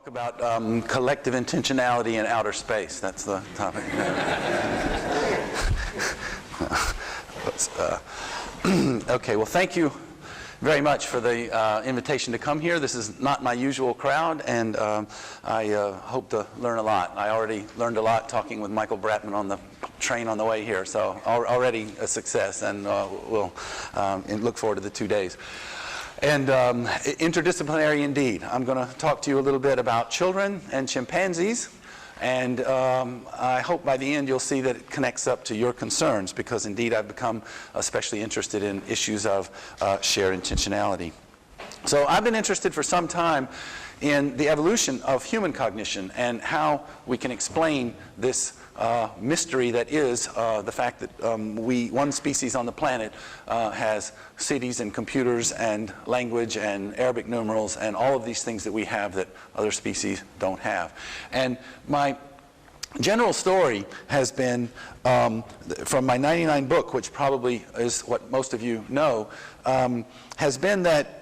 Talk about collective intentionality in outer space. That's the topic. Okay, well, thank you very much for the invitation to come here. This is not my usual crowd, and I hope to learn a lot. I already learned a lot talking with Michael Bratman on the train on the way here, so already a success, and we'll look forward to the 2 days. And interdisciplinary indeed. I'm going to talk to you a little bit about children and chimpanzees, and I hope by the end you'll see that it connects up to your concerns, because indeed I've become especially interested in issues of shared intentionality. So I've been interested for some time in the evolution of human cognition and how we can explain this mystery that is the fact that one species on the planet has cities and computers and language and Arabic numerals and all of these things that we have that other species don't have. And my general story has been from my 99 book, which probably is what most of you know, has been that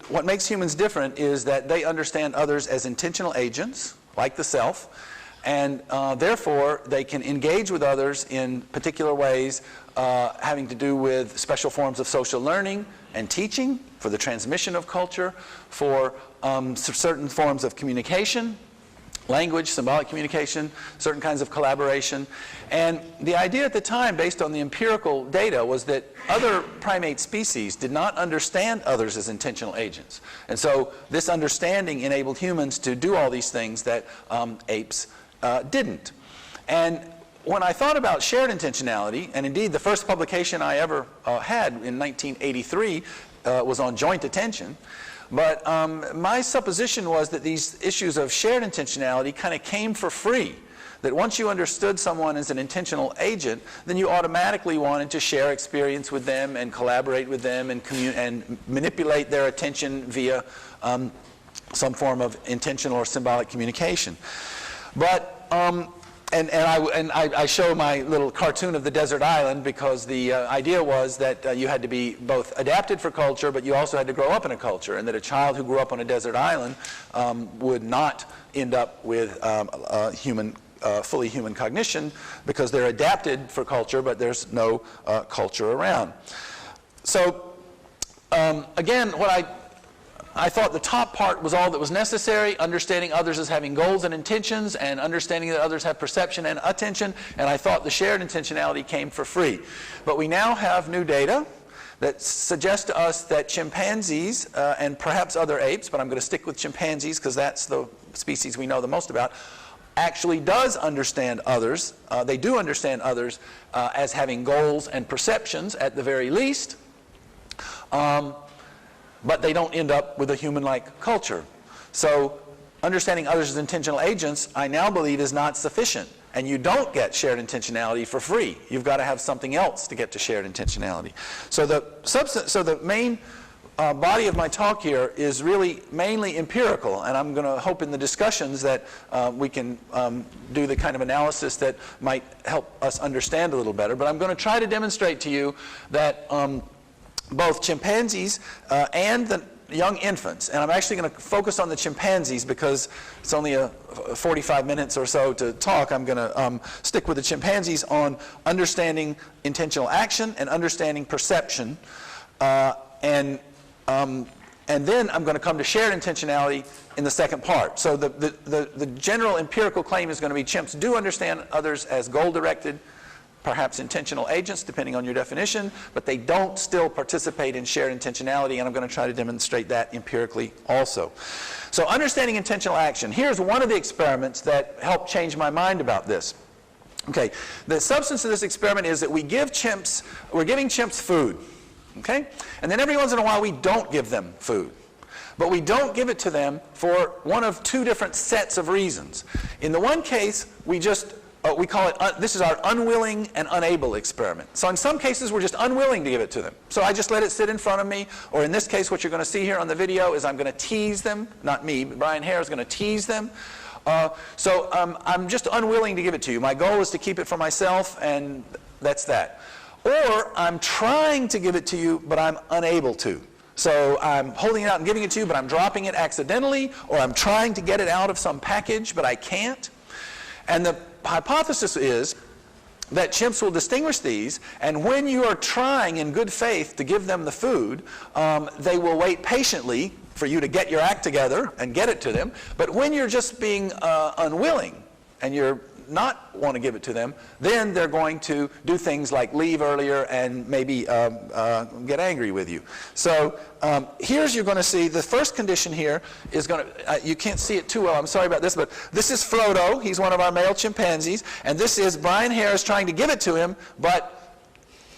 what makes humans different is that they understand others as intentional agents, like the self, and therefore they can engage with others in particular ways having to do with special forms of social learning and teaching, for the transmission of culture, for certain forms of communication, language, symbolic communication, certain kinds of collaboration. And the idea at the time, based on the empirical data, was that other primate species did not understand others as intentional agents. And so this understanding enabled humans to do all these things that apes didn't. And when I thought about shared intentionality, and indeed the first publication I ever had in 1983 was on joint attention, but my supposition was that these issues of shared intentionality kind of came for free. That once you understood someone as an intentional agent, then you automatically wanted to share experience with them and collaborate with them and manipulate their attention via some form of intentional or symbolic communication. But I show my little cartoon of the desert island because the idea was that you had to be both adapted for culture, but you also had to grow up in a culture, and that a child who grew up on a desert island would not end up with fully human cognition, because they're adapted for culture, but there's no culture around. So again, what I thought the top part was all that was necessary, understanding others as having goals and intentions, and understanding that others have perception and attention, and I thought the shared intentionality came for free. But we now have new data that suggests to us that chimpanzees, and perhaps other apes, but I'm going to stick with chimpanzees because that's the species we know the most about, actually does understand others. They do understand others as having goals and perceptions at the very least. But they don't end up with a human-like culture. So understanding others as intentional agents, I now believe, is not sufficient. And you don't get shared intentionality for free. You've got to have something else to get to shared intentionality. So the main body of my talk here is really mainly empirical, and I'm going to hope in the discussions that we can do the kind of analysis that might help us understand a little better. But I'm going to try to demonstrate to you that both chimpanzees and the young infants, and I'm actually going to focus on the chimpanzees because it's only 45 minutes or so to talk. I'm going to stick with the chimpanzees on understanding intentional action and understanding perception, and then I'm going to come to shared intentionality in the second part. So the general empirical claim is going to be chimps do understand others as goal-directed, perhaps intentional agents, depending on your definition, but they don't still participate in shared intentionality, and I'm going to try to demonstrate that empirically also. So understanding intentional action. Here's one of the experiments that helped change my mind about this. Okay, the substance of this experiment is that we're giving chimps food, okay? And then every once in a while we don't give them food. But we don't give it to them for one of two different sets of reasons. In the one case, we call it, this is our unwilling and unable experiment. So in some cases, we're just unwilling to give it to them. So I just let it sit in front of me, or in this case, what you're going to see here on the video is I'm going to tease them. Not me, but Brian Hare is going to tease them. So I'm just unwilling to give it to you. My goal is to keep it for myself, and that's that. Or I'm trying to give it to you, but I'm unable to. So I'm holding it out and giving it to you, but I'm dropping it accidentally, or I'm trying to get it out of some package, but I can't. And the hypothesis is that chimps will distinguish these, and when you are trying in good faith to give them the food, they will wait patiently for you to get your act together and get it to them. But when you're just being unwilling and you're not want to give it to them, then they're going to do things like leave earlier and maybe get angry with you. So here's you're going to see the first condition here is going to, you can't see it too well, I'm sorry about this, but this is Frodo, he's one of our male chimpanzees, and this is Brian Harris trying to give it to him, but,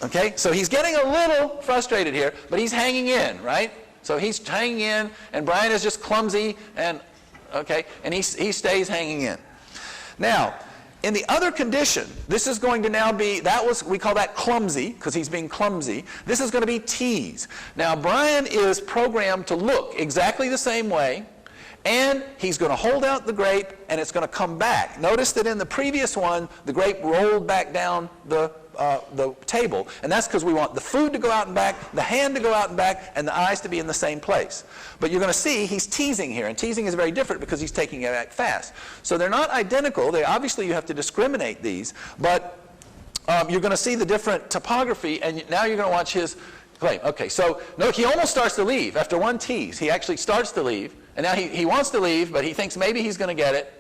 okay, so he's getting a little frustrated here, but he's hanging in, right? So he's hanging in, and Brian is just clumsy, and, okay, and he stays hanging in. Now, in the other condition, this is going to now be, we call that clumsy, because he's being clumsy. This is going to be tease. Now, Brian is programmed to look exactly the same way, and he's going to hold out the grape, and it's going to come back. Notice that in the previous one, the grape rolled back down the table, and that's because we want the food to go out and back, the hand to go out and back, and the eyes to be in the same place. But you're going to see he's teasing here, and teasing is very different because he's taking it back fast. So they're not identical. Obviously you have to discriminate these, but you're going to see the different topography, and now you're going to watch his claim. Okay, so look, he almost starts to leave after one tease. He actually starts to leave, and now he wants to leave, but he thinks maybe he's going to get it.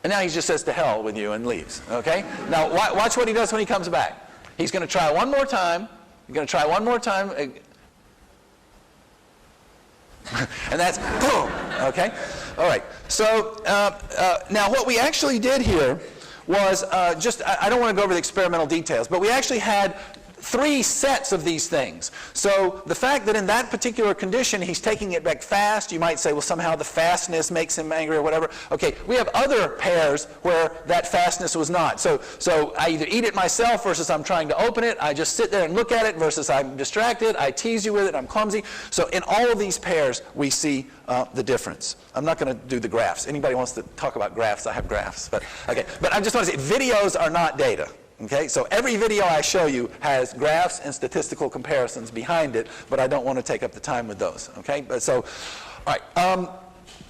And now he just says to hell with you and leaves, okay? Now watch what he does when he comes back. He's going to try one more time. He's going to try one more time. And that's boom, okay? All right, so now what we actually did here was I don't want to go over the experimental details, but we actually had 3 sets of these things. So the fact that in that particular condition he's taking it back fast, you might say, well, somehow the fastness makes him angry or whatever. Okay, we have other pairs where that fastness was not. So I either eat it myself versus I'm trying to open it. I just sit there and look at it versus I'm distracted. I tease you with it. I'm clumsy. So in all of these pairs, we see the difference. I'm not going to do the graphs. Anybody wants to talk about graphs? I have graphs. But okay. But I just want to say, videos are not data. Okay, so every video I show you has graphs and statistical comparisons behind it, but I don't want to take up the time with those. Okay, but so, all right.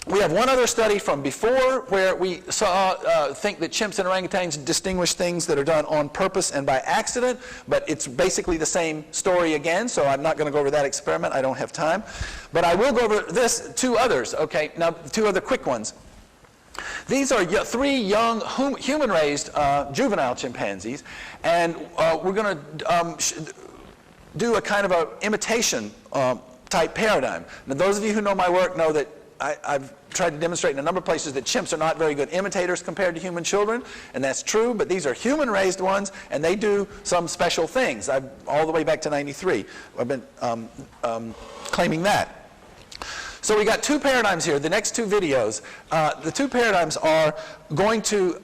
We have one other study from before where we think that chimps and orangutans distinguish things that are done on purpose and by accident, but it's basically the same story again, so I'm not going to go over that experiment. I don't have time. But I will go over 2 others. Okay, now 2 other quick ones. These are 3 young human-raised juvenile chimpanzees, and we're going to do a kind of an imitation type paradigm. Now, those of you who know my work know that I've tried to demonstrate in a number of places that chimps are not very good imitators compared to human children, and that's true, but these are human-raised ones, and they do some special things. All the way back to '93, I've been claiming that. So we got 2 paradigms here, the next 2 videos. The 2 paradigms are going to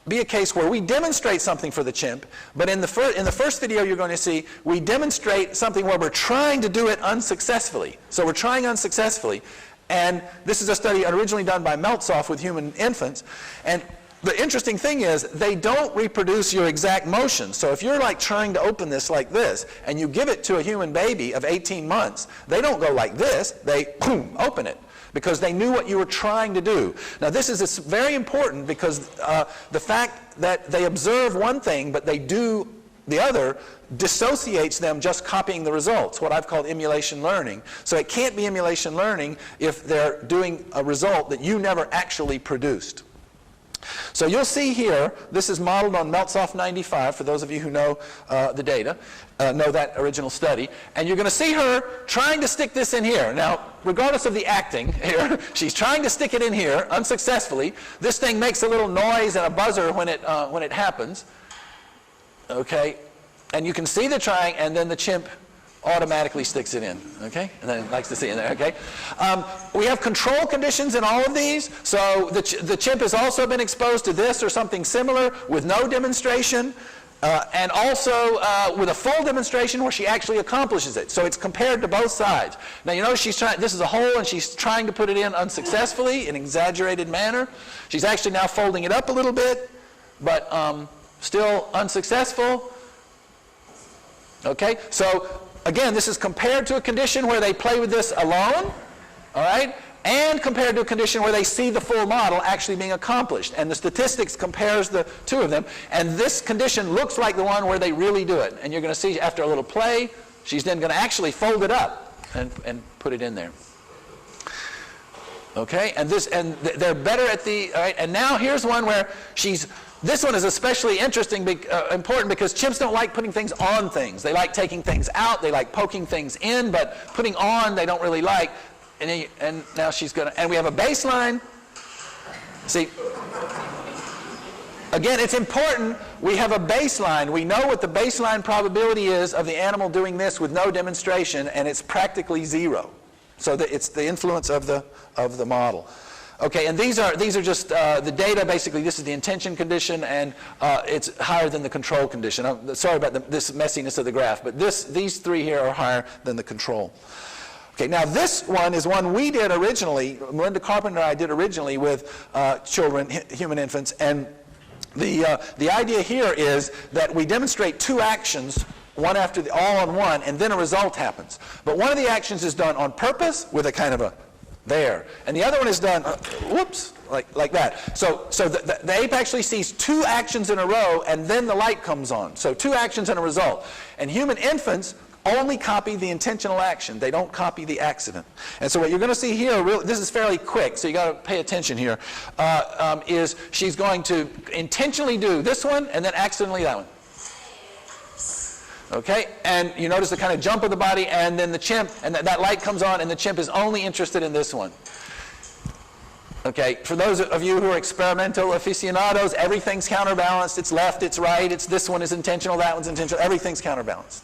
be a case where we demonstrate something for the chimp, but in the first video you're going to see we demonstrate something where we're trying to do it unsuccessfully. So we're trying unsuccessfully, and this is a study originally done by Meltzoff with human infants, and the interesting thing is they don't reproduce your exact motion. So if you're like trying to open this like this, and you give it to a human baby of 18 months, they don't go like this, they boom, open it, because they knew what you were trying to do. Now this is very important because the fact that they observe one thing but they do the other dissociates them just copying the results, what I've called emulation learning. So it can't be emulation learning if they're doing a result that you never actually produced. So you'll see here, this is modeled on Meltzoff 95, for those of you who know the data, know that original study. And you're going to see her trying to stick this in here. Now, regardless of the acting here, she's trying to stick it in here unsuccessfully. This thing makes a little noise and a buzzer when it happens. Okay? And you can see the trying, and then the chimp automatically sticks it in, okay? And then it likes to see in there, okay? We have control conditions in all of these. So the chimp has also been exposed to this or something similar with no demonstration, and also with a full demonstration where she actually accomplishes it. So it's compared to both sides. Now you notice she's trying, this is a hole, and she's trying to put it in unsuccessfully in an exaggerated manner. She's actually now folding it up a little bit, but still unsuccessful. Okay, so again, this is compared to a condition where they play with this alone, all right, and compared to a condition where they see the full model actually being accomplished. And the statistics compares the two of them. And this condition looks like the one where they really do it. And you're going to see after a little play, she's then going to actually fold it up and put it in there. Okay, and they're better at the, all right, and now here's one where this one is especially important because chimps don't like putting things on things. They like taking things out, they like poking things in, but putting on they don't really like. And now she's going to, and we have a baseline. See, again, it's important. We have a baseline. We know what the baseline probability is of the animal doing this with no demonstration, and it's practically 0. So it's the influence of the model. Okay, and these are just the data. Basically, this is the intention condition, and it's higher than the control condition. I'm sorry about this messiness of the graph, but these three here are higher than the control. Okay, now this one is one we did originally, Melinda Carpenter and I did originally with children, human infants, and the idea here is that we demonstrate 2 actions, one after the all on one, and then a result happens. But one of the actions is done on purpose with a kind of a there, and the other one is done, whoops, like that. So the ape actually sees 2 actions in a row, and then the light comes on. So 2 actions and a result. And human infants only copy the intentional action. They don't copy the accident. And so what you're going to see here, this is fairly quick, so you got to pay attention here, is she's going to intentionally do this one and then accidentally that one. Okay, and you notice the kind of jump of the body, and then the chimp, and that light comes on, and the chimp is only interested in this one. Okay, for those of you who are experimental aficionados, everything's counterbalanced. It's left, it's right, it's this one is intentional, that one's intentional, everything's counterbalanced.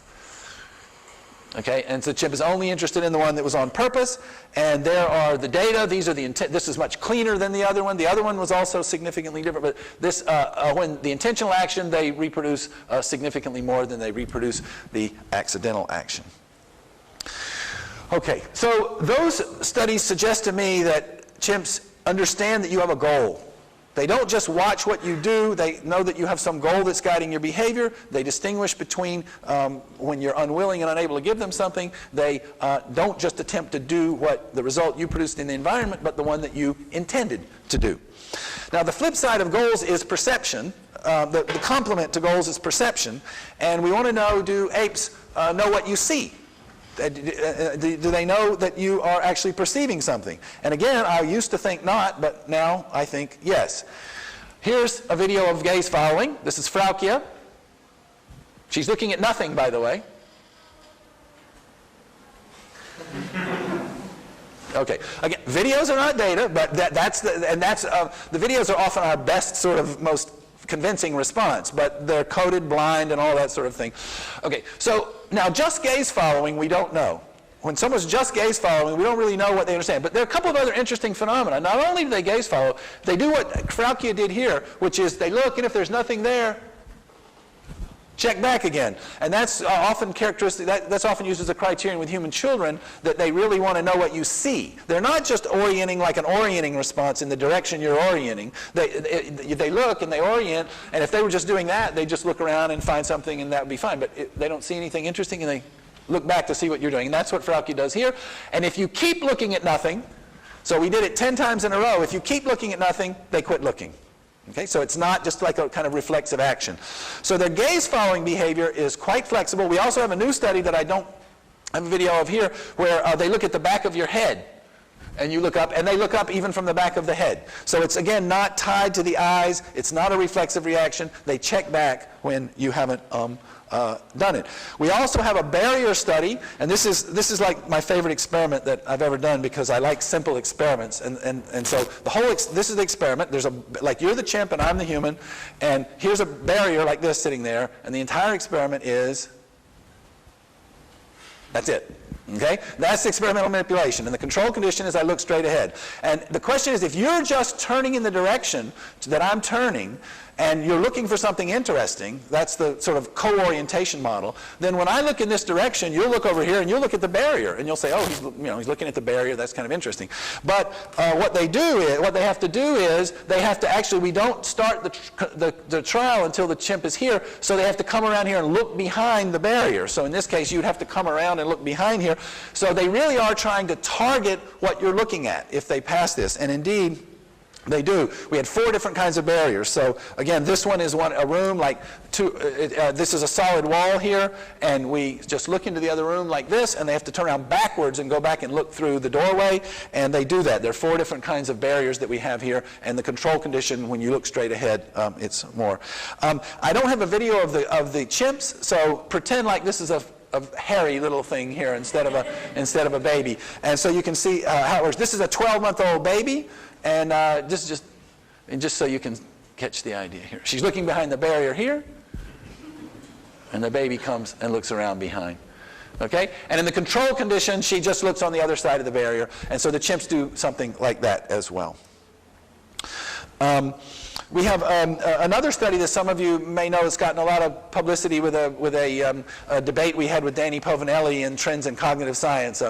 Okay, and so the chimp is only interested in the one that was on purpose, and there are the data. These are this is much cleaner than the other one. The other one was also significantly different, but this, when the intentional action, they reproduce significantly more than they reproduce the accidental action. Okay, so those studies suggest to me that chimps understand that you have a goal. They don't just watch what you do. They know that you have some goal that's guiding your behavior. They distinguish between when you're unwilling and unable to give them something. They don't just attempt to do what the result you produced in the environment, but the one that you intended to do. Now, the flip side of goals is perception. The complement to goals is perception. And we want to know, do apes know what you see? Do they know that you are actually perceiving something? And again, I used to think not, but now I think yes. Here's a video of gaze following. This is Fraukia. She's looking at nothing, by the way. Okay. Again, videos are not data, but the videos are often our best sort of most convincing response, but they're coded blind and all that sort of thing. Okay, so now just gaze following, we don't know. When someone's just gaze following, we don't really know what they understand. But there are a couple of other interesting phenomena. Not only do they gaze follow, they do what Fraukia did here, which is they look, and if there's nothing there, check back again. And that's often characteristic. That's often used as a criterion with human children, that they really want to know what you see. They're not just orienting like an orienting response in the direction you're orienting. They look and they orient, and if they were just doing that, they just look around and find something, and that would be fine. But they don't see anything interesting, and they look back to see what you're doing. And that's what Fraukia does here. And if you keep looking at nothing, so we did it 10 times in a row, if you keep looking at nothing, they quit looking. Okay, so it's not just like a kind of reflexive action. So their gaze-following behavior is quite flexible. We also have a new study that I don't have a video of here, where they look at the back of your head, and you look up, and they look up even from the back of the head. So it's, again, not tied to the eyes. It's not a reflexive reaction. They check back when you haven't done it. We also have a barrier study, and this is like my favorite experiment that I've ever done, because I like simple experiments. And so the whole this is the experiment. There's like you're the chimp and I'm the human, and here's a barrier like this sitting there, and the entire experiment is that's it. Okay? That's experimental manipulation. And the control condition is I look straight ahead. And the question is, if you're just turning in the direction that I'm turning, and you're looking for something interesting, that's the sort of co-orientation model, then when I look in this direction, you'll look over here and you'll look at the barrier, and you'll say, oh, he's looking at the barrier, that's kind of interesting. But what they have to do is, they have to actually, we don't start the trial until the chimp is here, so they have to come around here and look behind the barrier. So in this case, you'd have to come around and look behind here. So they really are trying to target what you're looking at if they pass this, and indeed, they do. We had 4 different kinds of barriers. So again, this one is a room like this is a solid wall here, and we just look into the other room like this, and they have to turn around backwards and go back and look through the doorway, and they do that. There are 4 different kinds of barriers that we have here, and the control condition, when you look straight ahead, it's more. I don't have a video of the chimps, so pretend like this is a hairy little thing here instead of a baby, and so you can see how it works. This is a 12-month-old baby. And just so you can catch the idea here. She's looking behind the barrier here, and the baby comes and looks around behind. Okay? And in the control condition, she just looks on the other side of the barrier. And so the chimps do something like that as well. We have another study that some of you may know has gotten a lot of publicity with a debate we had with Danny Povinelli in Trends in Cognitive Science.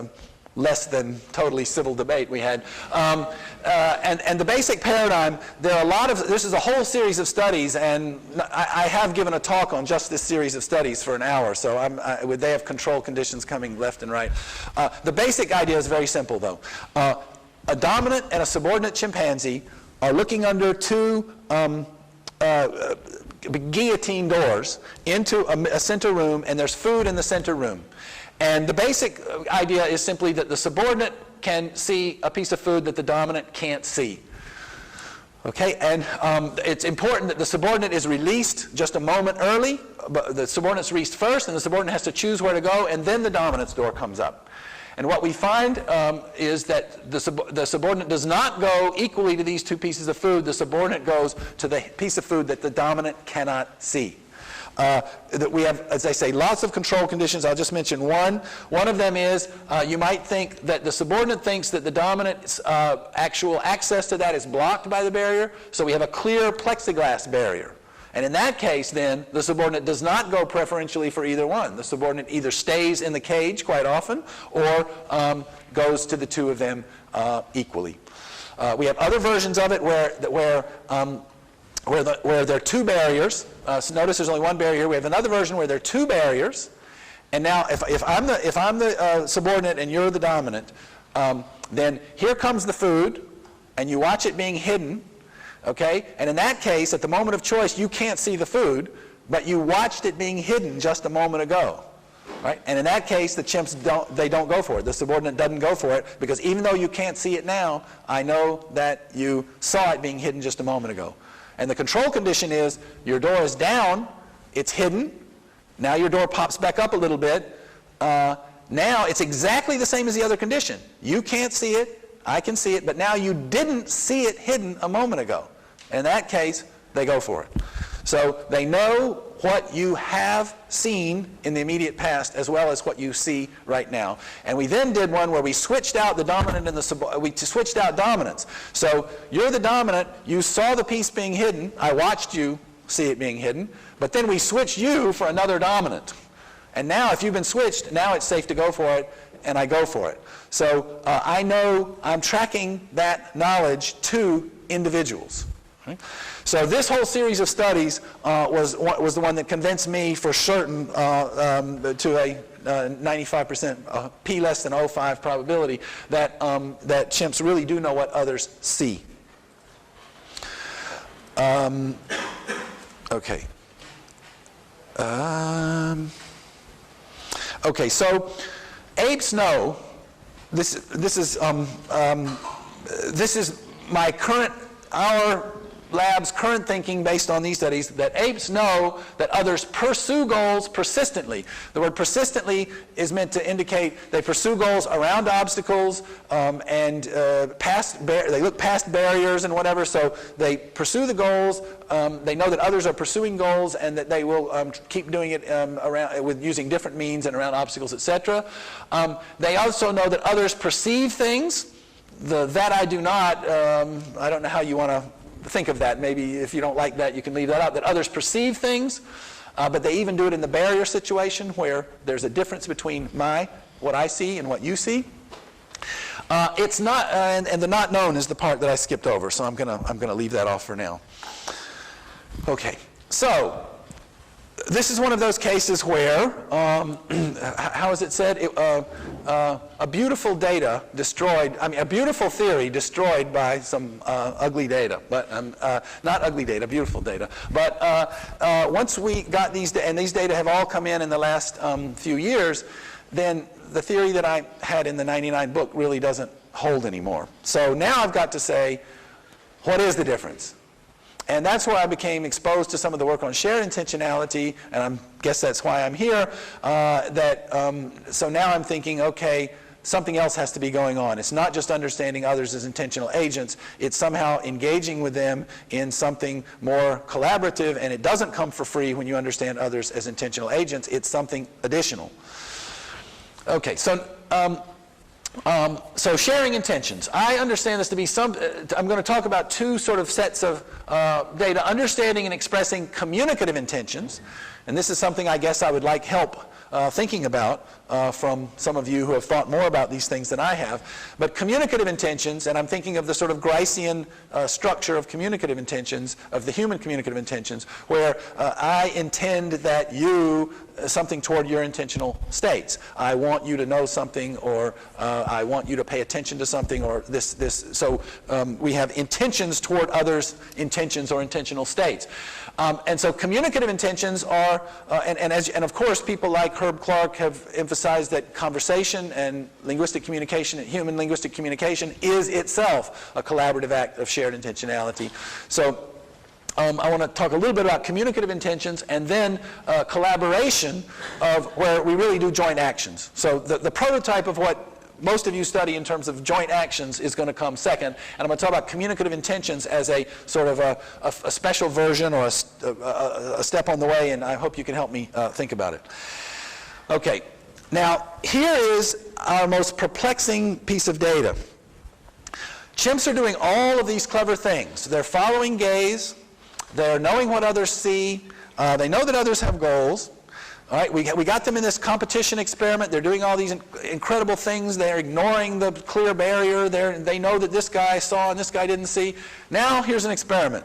Less than totally civil debate we had. And the basic paradigm, there are this is a whole series of studies, and I have given a talk on just this series of studies for an hour, so they have control conditions coming left and right. The basic idea is very simple, though. A dominant and a subordinate chimpanzee are looking under 2 guillotine doors into a center room, and there's food in the center room. And the basic idea is simply that the subordinate can see a piece of food that the dominant can't see. Okay, and it's important that the subordinate is released just a moment early. But the subordinate's released first, and the subordinate has to choose where to go, and then the dominant's door comes up. And what we find is that the subordinate does not go equally to these 2 pieces of food. The subordinate goes to the piece of food that the dominant cannot see. That we have, as I say, lots of control conditions. I'll just mention one. One of them is you might think that the subordinate thinks that the dominant's actual access to that is blocked by the barrier, so we have a clear plexiglass barrier. And in that case, then, the subordinate does not go preferentially for either one. The subordinate either stays in the cage quite often or goes to the 2 of them equally. We have other versions of it where there are 2 barriers. So notice there's only 1 barrier. We have another version where there are 2 barriers. And now, if I'm the subordinate and you're the dominant, then here comes the food, and you watch it being hidden. Okay? And in that case, at the moment of choice, you can't see the food, but you watched it being hidden just a moment ago. Right? And in that case, the chimps don't go for it. The subordinate doesn't go for it, because even though you can't see it now, I know that you saw it being hidden just a moment ago. And the control condition is your door is down, it's hidden. Now your door pops back up a little bit. Now it's exactly the same as the other condition. You can't see it, I can see it, but now you didn't see it hidden a moment ago. In that case, they go for it. So they know what you have seen in the immediate past as well as what you see right now. And we then did one where we switched out the dominant and we switched out dominance. So you're the dominant, you saw the piece being hidden, I watched you see it being hidden, but then we switched you for another dominant. And now if you've been switched, now it's safe to go for it, and I go for it. So I know I'm tracking that knowledge to individuals. Right? So this whole series of studies was the one that convinced me for certain to a 95% p less than 0.05 probability that chimps really do know what others see. Okay. Okay. So apes know. This is my current lab's current thinking based on these studies that apes know that others pursue goals persistently. The word persistently is meant to indicate they pursue goals around obstacles and they look past barriers and whatever, so they pursue the goals. They know that others are pursuing goals and that they will keep doing it around with using different means and around obstacles, etc. They also know that others perceive things. That I do not, I don't know how you want to think of that. Maybe if you don't like that, you can leave that out. That others perceive things, but they even do it in the barrier situation where there's a difference between what I see and what you see. It's not, and the not known is the part that I skipped over, so I'm gonna leave that off for now. Okay, so this is one of those cases where, how is it said? A beautiful data destroyed, a beautiful theory destroyed by some ugly data, but not ugly data, beautiful data. But once we got these, and these data have all come in the last few years, then the theory that I had in the 99 book really doesn't hold anymore. So now I've got to say, what is the difference? And that's where I became exposed to some of the work on shared intentionality, and I guess that's why I'm here. So now I'm thinking, okay, something else has to be going on. It's not just understanding others as intentional agents. It's somehow engaging with them in something more collaborative, and it doesn't come for free when you understand others as intentional agents. It's something additional. Okay, so sharing intentions. I understand this to be I'm going to talk about two sort of sets of data, understanding and expressing communicative intentions. And this is something I guess I would like help thinking about from some of you who have thought more about these things than I have. But communicative intentions, and I'm thinking of the sort of Gricean structure of communicative intentions, of the human communicative intentions, where I intend that you, something toward your intentional states. I want you to know something, or I want you to pay attention to something, or this. So we have intentions toward others' intentions or intentional states. And so communicative intentions are, and of course people like Herb Clark have emphasized that conversation and linguistic communication, and human linguistic communication, is itself a collaborative act of shared intentionality. So I want to talk a little bit about communicative intentions and then collaboration of where we really do joint actions. So the prototype of what most of you study in terms of joint actions is going to come second, and I'm going to talk about communicative intentions as a sort of a special version or a step on the way, and I hope you can help me think about it. Okay, now here is our most perplexing piece of data. Chimps are doing all of these clever things. They're following gaze, they're knowing what others see, they know that others have goals. All right, we got them in this competition experiment. They're doing all these incredible things. They're ignoring the clear barrier. They know that this guy saw and this guy didn't see. Now, here's an experiment.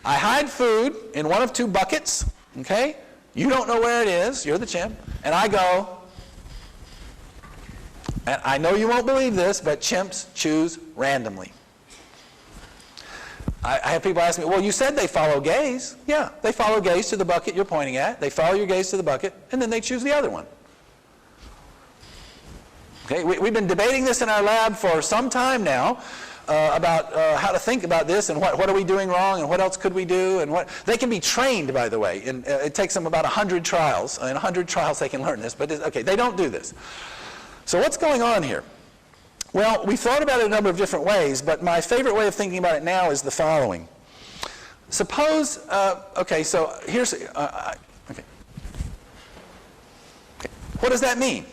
I hide food in one of two buckets, okay? You don't know where it is. You're the chimp. And I go, and I know you won't believe this, but chimps choose randomly. I have people ask me, well, you said they follow gaze. Yeah, they follow gaze to the bucket you're pointing at. They follow your gaze to the bucket, and then they choose the other one. Okay, we've been debating this in our lab for some time now about how to think about this and what are we doing wrong and what else could we do. And what they can be trained, by the way. And it takes them about 100 trials. In 100 trials they can learn this, but okay, they don't do this. So what's going on here? Well, we thought about it a number of different ways, but my favorite way of thinking about it now is the following. Suppose, okay, so here's, okay. What does that mean?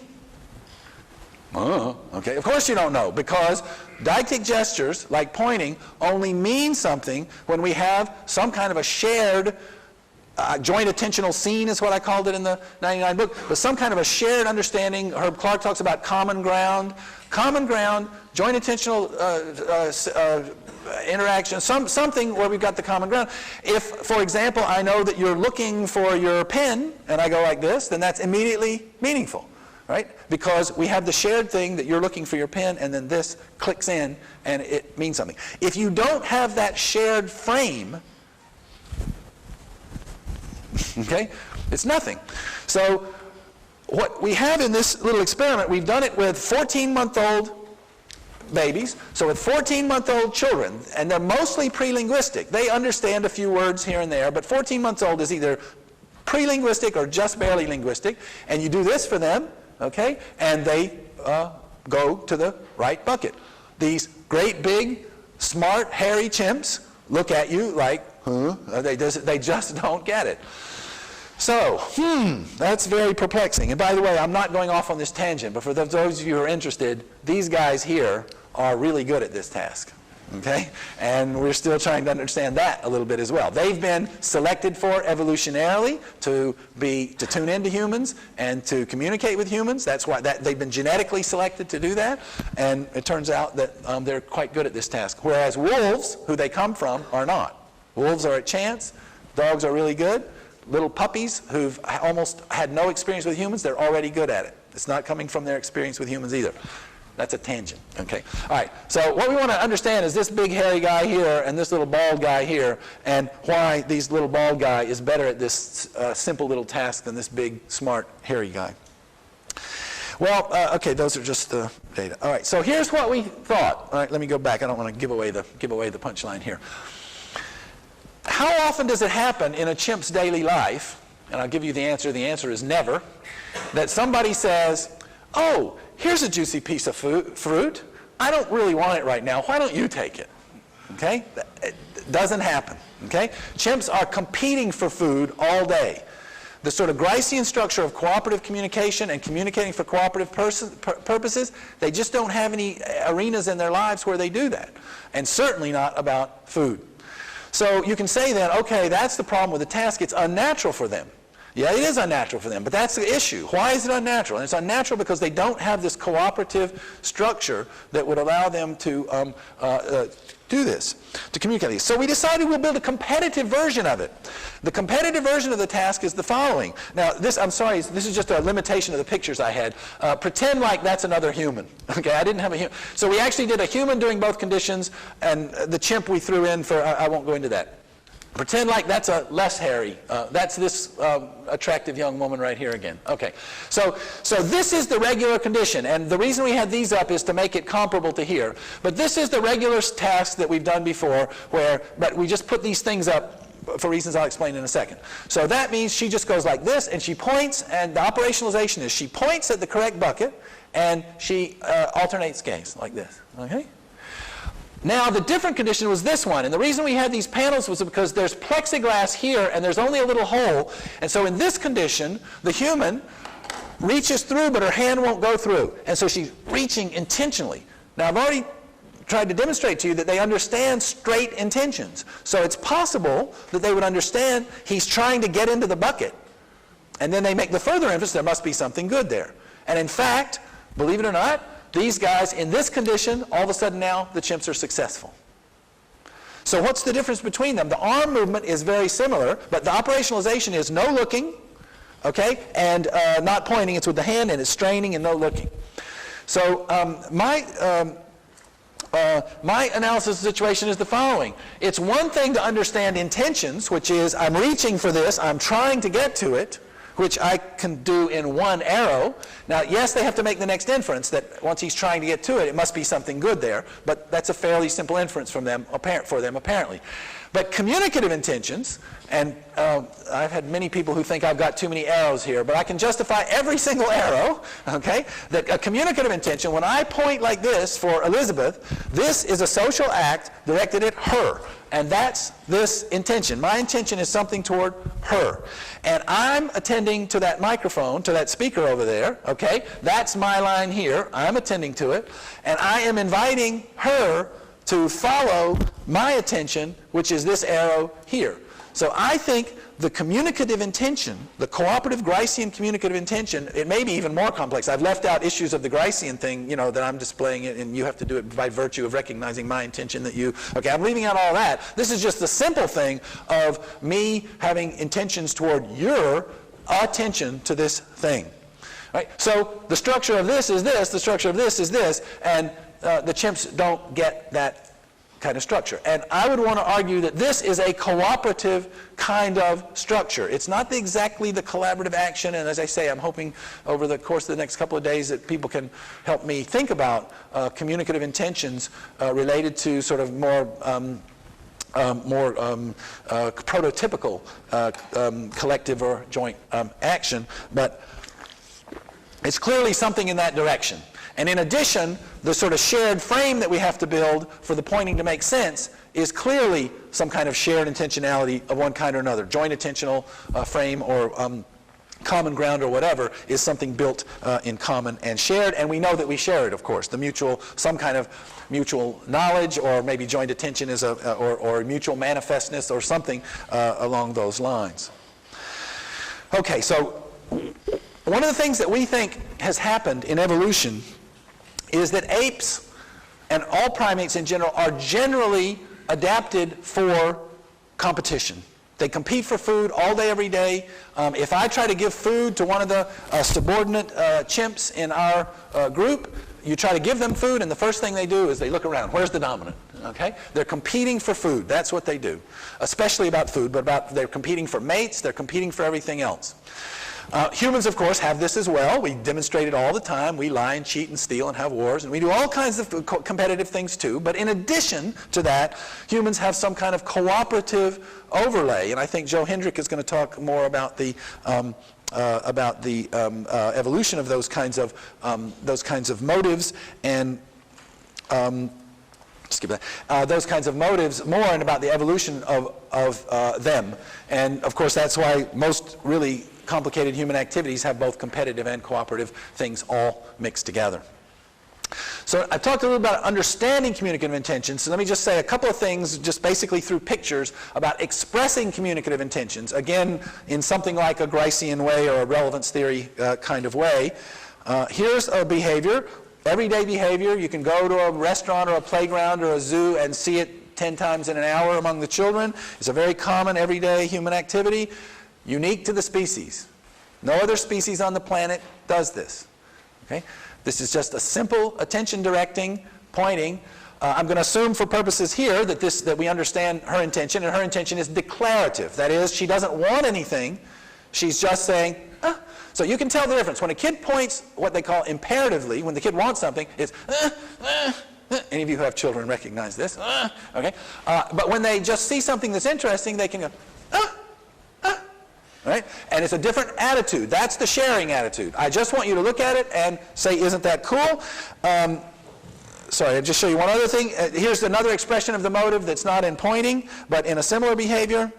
Okay, of course you don't know, because deictic gestures, like pointing, only mean something when we have some kind of a shared joint attentional scene is what I called it in the 99 book, but some kind of a shared understanding. Herb Clark talks about common ground. Common ground, joint attentional interaction, something where we've got the common ground. If, for example, I know that you're looking for your pen, and I go like this, then that's immediately meaningful, right? Because we have the shared thing that you're looking for your pen, and then this clicks in, and it means something. If you don't have that shared frame, okay, it's nothing. So what we have in this little experiment, we've done it with 14-month-old babies. So with 14-month-old children, and they're mostly pre-linguistic. They understand a few words here and there, but 14 months old is either pre-linguistic or just barely linguistic. And you do this for them, okay, and they go to the right bucket. These great big, smart, hairy chimps look at you like, huh? They just don't get it. So, that's very perplexing. And by the way, I'm not going off on this tangent, but for those of you who are interested, these guys here are really good at this task. Okay? And we're still trying to understand that a little bit as well. They've been selected for evolutionarily to tune into humans and to communicate with humans. That's why they've been genetically selected to do that. And it turns out that they're quite good at this task. Whereas wolves, who they come from, are not. Wolves are a chance. Dogs are really good. Little puppies who've almost had no experience with humans, they're already good at it. It's not coming from their experience with humans either. That's a tangent. Okay. All right. So what we want to understand is this big hairy guy here and this little bald guy here, and why this little bald guy is better at this simple little task than this big, smart, hairy guy. Well, okay, those are just the data. All right. So here's what we thought. All right. Let me go back. I don't want to give away the punchline here. How often does it happen in a chimp's daily life, and I'll give you the answer is never, that somebody says, oh, here's a juicy piece of fruit. I don't really want it right now. Why don't you take it? Okay? It doesn't happen. Okay? Chimps are competing for food all day. The sort of Gricean structure of cooperative communication and communicating for cooperative purposes, they just don't have any arenas in their lives where they do that. And certainly not about food. So you can say then, okay, that's the problem with the task. It's unnatural for them. Yeah, it is unnatural for them, but that's the issue. Why is it unnatural? And it's unnatural because they don't have this cooperative structure that would allow them to do this, to communicate. So we decided we'll build a competitive version of it. The competitive version of the task is the following. Now, I'm sorry, this is just a limitation of the pictures I had. Pretend like that's another human. Okay, I didn't have a human. So we actually did a human doing both conditions, and the chimp we threw in for, I won't go into that. Pretend like that's a less hairy. That's this attractive young woman right here again. Okay, so this is the regular condition, and the reason we had these up is to make it comparable to here. But this is the regular task that we've done before, but we just put these things up for reasons I'll explain in a second. So that means she just goes like this, and she points, and the operationalization is she points at the correct bucket, and she alternates gaze like this. Okay. Now, the different condition was this one, and the reason we had these panels was because there's plexiglass here, and there's only a little hole, and so in this condition, the human reaches through, but her hand won't go through, and so she's reaching intentionally. Now, I've already tried to demonstrate to you that they understand straight intentions, so it's possible that they would understand he's trying to get into the bucket, and then they make the further inference there must be something good there. And in fact, believe it or not, these guys, in this condition, all of a sudden now, the chimps are successful. So what's the difference between them? The arm movement is very similar, but the operationalization is no looking, okay, and not pointing. It's with the hand, and it's straining and no looking. So my analysis of the situation is the following. It's one thing to understand intentions, which is I'm reaching for this, I'm trying to get to it, which I can do in one arrow. Now, yes, they have to make the next inference that once he's trying to get to it, it must be something good there, but that's a fairly simple inference for them apparently. But communicative intentions, and I've had many people who think I've got too many arrows here, but I can justify every single arrow, okay? That a communicative intention, when I point like this for Elizabeth, this is a social act directed at her. And that's this intention. My intention is something toward her. And I'm attending to that microphone, to that speaker over there, okay? That's my line here. I'm attending to it. And I am inviting her to follow my attention, which is this arrow here. So I think the communicative intention, the cooperative Gricean communicative intention, it may be even more complex. I've left out issues of the Gricean thing, you know, that I'm displaying it, and you have to do it by virtue of recognizing my intention that you, okay, I'm leaving out all that. This is just the simple thing of me having intentions toward your attention to this thing. Right? So the structure of this is this, the structure of this is this, and the chimps don't get that kind of structure. And I would want to argue that this is a cooperative kind of structure. It's not exactly the collaborative action, and as I say, I'm hoping over the course of the next couple of days that people can help me think about communicative intentions related to sort of more prototypical collective or joint action, but it's clearly something in that direction. And in addition, the sort of shared frame that we have to build for the pointing to make sense is clearly some kind of shared intentionality of one kind or another. Joint attentional frame or common ground or whatever is something built in common and shared, and we know that we share it, of course. The mutual, some kind of mutual knowledge, or maybe joint attention is or mutual manifestness or something along those lines. Okay, so one of the things that we think has happened in evolution is that apes and all primates in general are generally adapted for competition. They compete for food all day, every day. If I try to give food to one of the subordinate chimps in our group, you try to give them food, and the first thing they do is they look around. Where's the dominant? Okay? They're competing for food. That's what they do, especially about food, but they're competing for mates. They're competing for everything else. Humans, of course, have this as well. We demonstrate it all the time. We lie and cheat and steal and have wars, and we do all kinds of competitive things too. But in addition to that, humans have some kind of cooperative overlay, and I think Joe Hendrick is going to talk more about the evolution of those kinds of motives and those kinds of motives more, and about the evolution of them. And of course, that's why most really complicated human activities have both competitive and cooperative things all mixed together. So I've talked a little about understanding communicative intentions, so let me just say a couple of things just basically through pictures about expressing communicative intentions, again in something like a Gricean way or a relevance theory kind of way. Here's a behavior, everyday behavior. You can go to a restaurant or a playground or a zoo and see it 10 times in an hour among the children. It's a very common everyday human activity, unique to the species. No other species on the planet does this. Okay? This is just a simple attention directing, pointing. I'm going to assume for purposes here that we understand her intention, and her intention is declarative. That is, she doesn't want anything. She's just saying, ah. So you can tell the difference. When a kid points what they call imperatively, when the kid wants something, it's any of you who have children recognize this. Okay? But when they just see something that's interesting, they can go, right? And it's a different attitude. That's the sharing attitude. I just want you to look at it and say, isn't that cool? Sorry, I'll just show you one other thing. Here's another expression of the motive that's not in pointing, but in a similar behavior.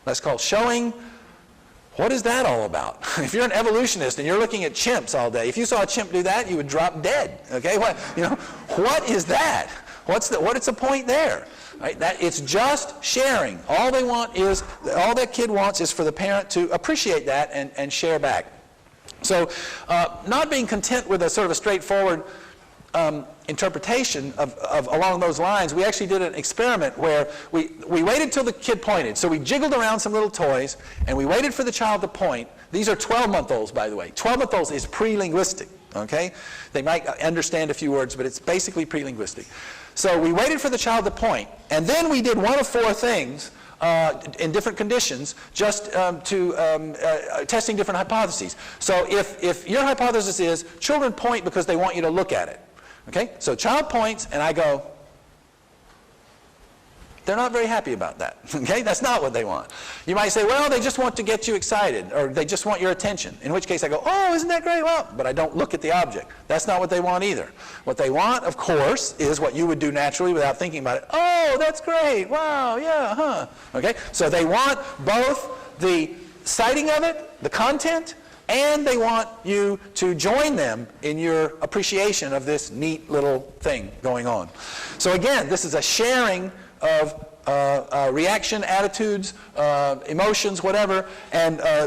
That's called showing. What is that all about? If you're an evolutionist and you're looking at chimps all day, if you saw a chimp do that, you would drop dead. Okay? What is that? What is the point there? Right? It's just sharing. All that kid wants is for the parent to appreciate that and share back. So not being content with a sort of a straightforward interpretation of along those lines, we actually did an experiment where we waited till the kid pointed. So we jiggled around some little toys, and we waited for the child to point. These are 12-month-olds, by the way. 12-month-olds is pre-linguistic. Okay? They might understand a few words, but it's basically pre-linguistic. So we waited for the child to point, and then we did one of four things in different conditions, just testing different hypotheses. So if your hypothesis is children point because they want you to look at it, okay? So child points, and I go, they're not very happy about that, okay? That's not what they want. You might say, well, they just want to get you excited, or they just want your attention, in which case I go, oh, isn't that great? Well, but I don't look at the object. That's not what they want either. What they want, of course, is what you would do naturally without thinking about it. Oh, that's great. Wow, yeah, huh. Okay? So they want both the sighting of it, the content, and they want you to join them in your appreciation of this neat little thing going on. So again, this is a sharing of reaction, attitudes, emotions, whatever, and I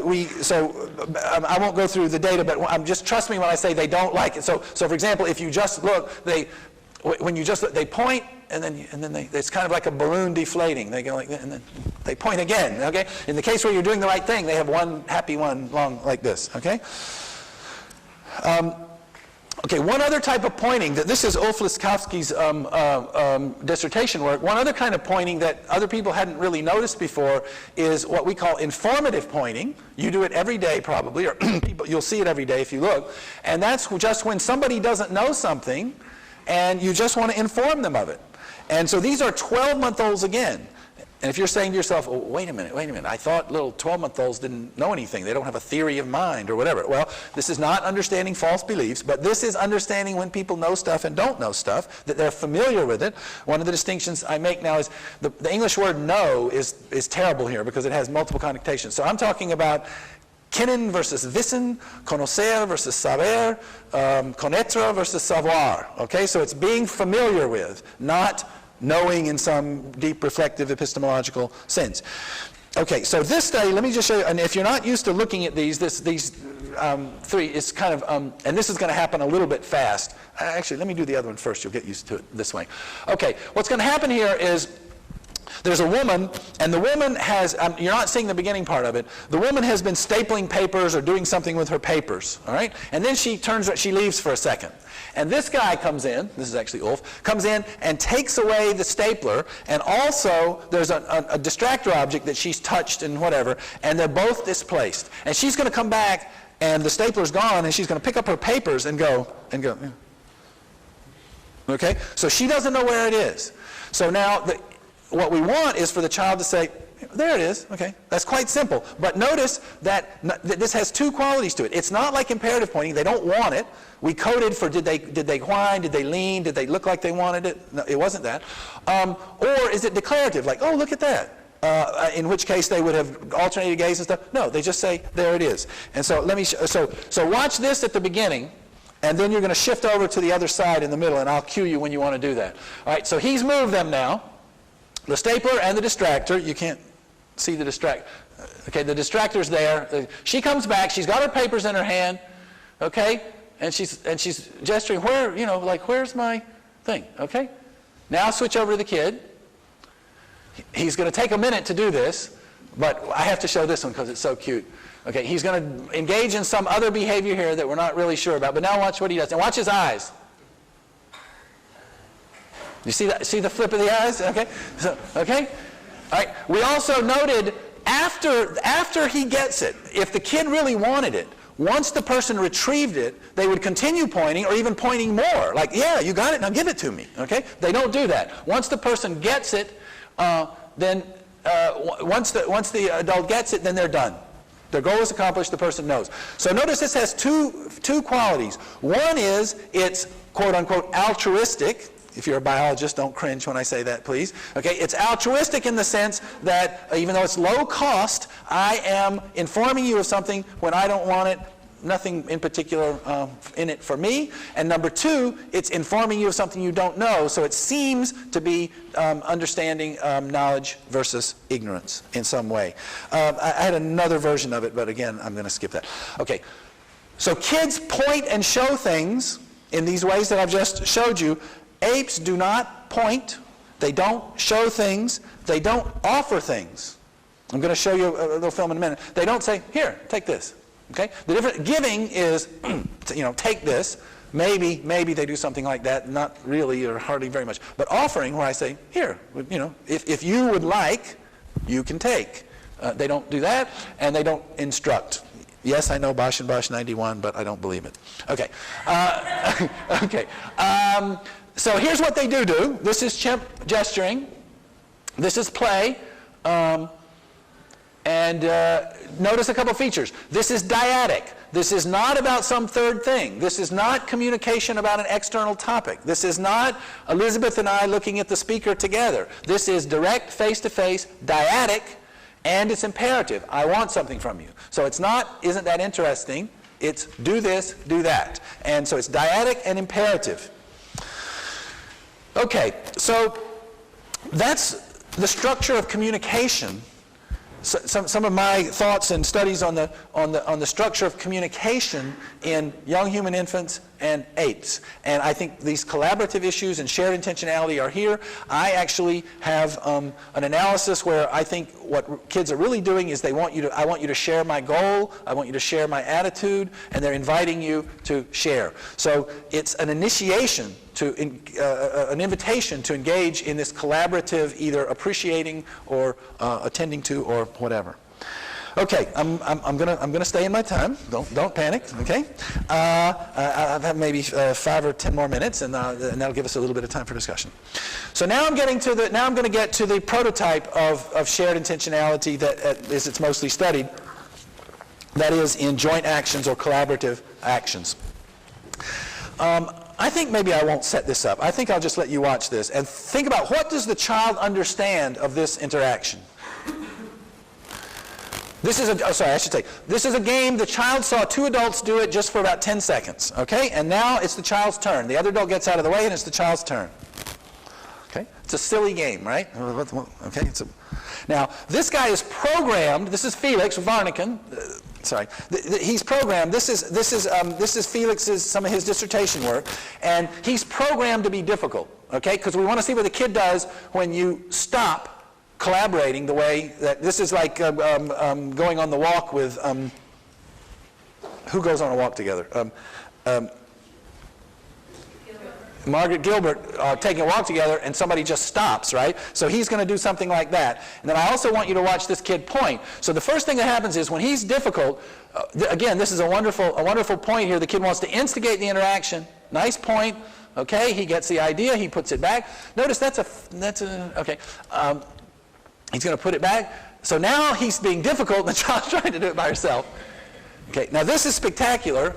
won't go through the data, but just trust me when I say they don't like it. So for example, if you just look, they point, and then it's kind of like a balloon deflating. They go like that, and then they point again. Okay. In the case where you're doing the right thing, they have one happy one long like this. Okay. Okay, one other type of pointing, this is Ulf Liskowski's dissertation work. One other kind of pointing that other people hadn't really noticed before is what we call informative pointing. You do it every day probably, or you'll see it every day if you look. And that's just when somebody doesn't know something and you just want to inform them of it. And so these are 12-month-olds again. And if you're saying to yourself, oh, wait a minute, I thought little 12-month-olds didn't know anything. They don't have a theory of mind or whatever. Well, this is not understanding false beliefs, but this is understanding when people know stuff and don't know stuff, that they're familiar with it. One of the distinctions I make now is the English word know is terrible here because it has multiple connotations. So I'm talking about kennen versus wissen, conocer versus saber, connaître versus savoir. Okay, so it's being familiar with, not knowing in some deep reflective epistemological sense. Okay, so this study, let me just show you, and if you're not used to looking at these three, it's kind of, and this is going to happen a little bit fast. Actually, let me do the other one first. You'll get used to it this way. Okay, what's going to happen here is there's a woman, and the woman has, you're not seeing the beginning part of it, the woman has been stapling papers or doing something with her papers, all right? And then she leaves for a second. And this guy comes in, this is actually Ulf, comes in and takes away the stapler, and also there's a distractor object that she's touched and whatever, and they're both displaced. And she's going to come back, and the stapler's gone, and she's going to pick up her papers and go. Yeah. Okay? So she doesn't know where it is. So now, what we want is for the child to say, there it is. Okay, that's quite simple. But notice that this has two qualities to it. It's not like imperative pointing. They don't want it. We coded for did they whine, did they lean, did they look like they wanted it? No, it wasn't that. Or is it declarative, like, oh, look at that. In which case they would have alternated gaze and stuff. No, they just say, there it is. And so let me so watch this at the beginning, and then you're going to shift over to the other side in the middle, and I'll cue you when you want to do that. All right, so he's moved them now. The stapler and the distractor, you can't see the distractor. Okay, the distractor's there. She comes back. She's got her papers in her hand. Okay, and she's gesturing. Where, like, where's my thing? Okay. Now switch over to the kid. He's going to take a minute to do this, but I have to show this one because it's so cute. Okay, he's going to engage in some other behavior here that we're not really sure about. But now watch what he does. And watch his eyes. You see that? See the flip of the eyes? Okay. So, okay. All right. We also noted after he gets it, if the kid really wanted it, once the person retrieved it, they would continue pointing or even pointing more. Like, yeah, you got it. Now give it to me. Okay. They don't do that. Once the person gets it, then once the adult gets it, then they're done. Their goal is accomplished. The person knows. So notice this has two qualities. One is it's quote unquote altruistic. If you're a biologist, don't cringe when I say that, please. Okay, it's altruistic in the sense that even though it's low cost, I am informing you of something when I don't want it, nothing in particular in it for me. And number two, it's informing you of something you don't know, so it seems to be understanding knowledge versus ignorance in some way. I had another version of it, but again, I'm going to skip that. Okay, so kids point and show things in these ways that I've just showed you. Apes do not point, they don't show things, they don't offer things. I'm going to show you a little film in a minute. They don't say, here, take this. Okay? The different giving is, take this. Maybe they do something like that, not really or hardly very much. But offering, where I say, here, if you would like, you can take. They don't do that, and they don't instruct. Yes, I know Bosch and Bosch 91, but I don't believe it. Okay. Okay. So here's what they do. This is chimp gesturing. This is play. And notice a couple features. This is dyadic. This is not about some third thing. This is not communication about an external topic. This is not Elizabeth and I looking at the speaker together. This is direct, face-to-face, dyadic, and it's imperative. I want something from you. So it's not, isn't that interesting? It's do this, do that. And so it's dyadic and imperative. Okay, so that's the structure of communication. So, some of my thoughts and studies on the structure of communication in young human infants and apes. And I think these collaborative issues and shared intentionality are here. I actually have an analysis where I think what kids are really doing is I want you to share my goal, I want you to share my attitude, and they're inviting you to share. So it's an initiation an invitation to engage in this collaborative, either appreciating or attending to or whatever. Okay, I'm gonna stay in my time. Don't panic. Okay, I have maybe 5 or 10 more minutes, and that'll give us a little bit of time for discussion. So now I'm going to get to the prototype of shared intentionality that is it's mostly studied. That is in joint actions or collaborative actions. I think maybe I won't set this up. I think I'll just let you watch this and think about what does the child understand of this interaction. This is this is a game. The child saw 2 adults do it just for about 10 seconds. Okay, and now it's the child's turn. The other adult gets out of the way, and it's the child's turn. Okay, it's a silly game, right? Okay, now this guy is programmed. This is Felix Varniken. He's programmed. This is Felix's some of his dissertation work, and he's programmed to be difficult. Okay, because we want to see what the kid does when you stop collaborating the way that this is like going on the walk with who goes on a walk together? Margaret Gilbert taking a walk together, and somebody just stops, right? So he's going to do something like that. And then I also want you to watch this kid point. So the first thing that happens is when he's difficult, again, this is a wonderful point here. The kid wants to instigate the interaction. Nice point. Okay, he gets the idea. He puts it back. Notice that's okay. He's going to put it back. So now he's being difficult, and the child's trying to do it by herself. Okay, now this is spectacular.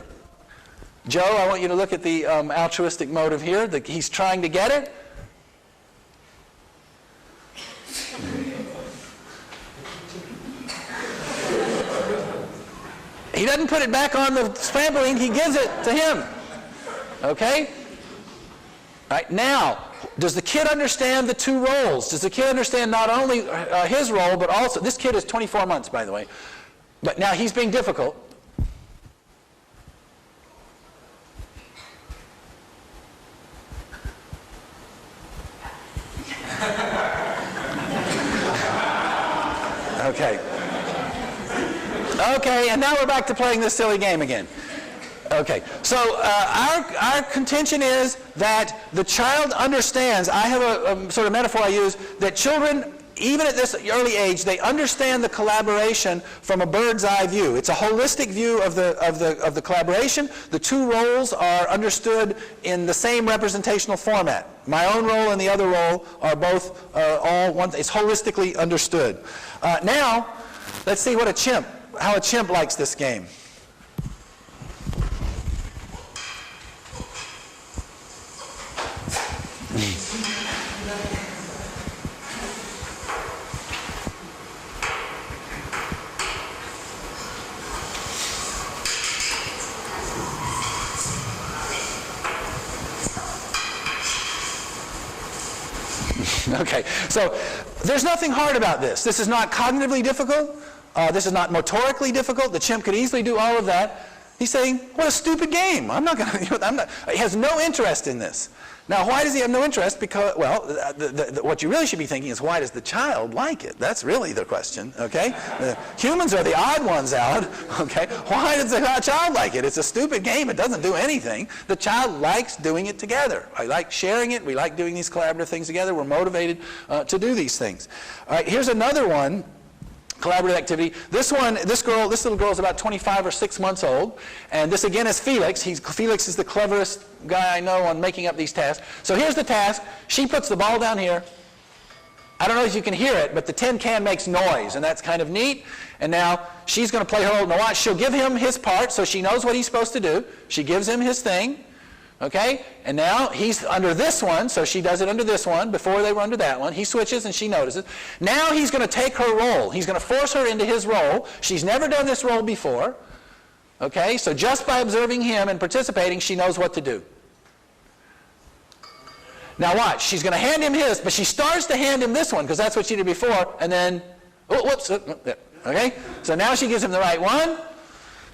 Joe, I want you to look at the altruistic motive here. He's trying to get it. He doesn't put it back on the trampoline. He gives it to him. Okay? All right, now, does the kid understand the 2 roles? Does the kid understand not only his role, but also, this kid is 24 months, by the way, but now he's being difficult. Okay, and now we're back to playing this silly game again. Okay, so our contention is that the child understands. I have a sort of metaphor I use, that children, even at this early age, they understand the collaboration from a bird's eye view. It's a holistic view of the collaboration. The 2 roles are understood in the same representational format. My own role and the other role are both all one. It's holistically understood. Now, let's see how a chimp likes this game. Okay, so there's nothing hard about this. This is not cognitively difficult. This is not motorically difficult. The chimp could easily do all of that. He's saying, what a stupid game. He has no interest in this. Now, why does he have no interest? Because, well, what you really should be thinking is, why does the child like it? That's really the question, okay? Humans are the odd ones out, okay? Why does the child like it? It's a stupid game. It doesn't do anything. The child likes doing it together. I like sharing it. We like doing these collaborative things together. We're motivated to do these things. All right, here's another one. Collaborative activity. This little girl is about 25 or 6 months old, and this again is Felix. Felix is the cleverest guy I know on making up these tasks. So here's the task. She puts the ball down here. I don't know if you can hear it, but the tin can makes noise, and that's kind of neat. And now she's going to play her role. Now watch, she'll give him his part, so she knows what he's supposed to do. She gives him his thing. Okay, and now he's under this one, so she does it under this one before they were under that one. He switches and she notices. Now he's going to take her role. He's going to force her into his role. She's never done this role before. Okay, so just by observing him and participating, she knows what to do. Now watch, she's going to hand him his, but she starts to hand him this one because that's what she did before, and then, oh, whoops, okay? So now she gives him the right one.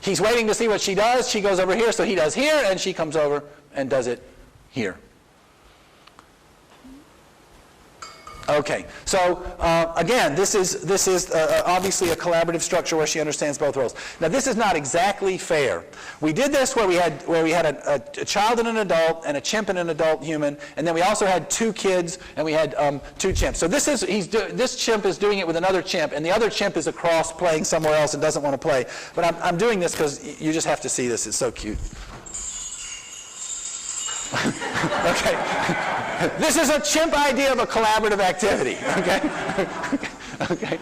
He's waiting to see what she does. She goes over here, so he does here, and she comes over and does it here. Okay, so again, this is obviously a collaborative structure where she understands both roles. Now, this is not exactly fair. We did this where we had a child and an adult, and a chimp and an adult human, and then we also had 2 kids, and we had 2 chimps. So this chimp is doing it with another chimp, and the other chimp is across playing somewhere else and doesn't want to play. But I'm doing this because you just have to see this. It's so cute. Okay. This is a chimp idea of a collaborative activity. Okay. Okay.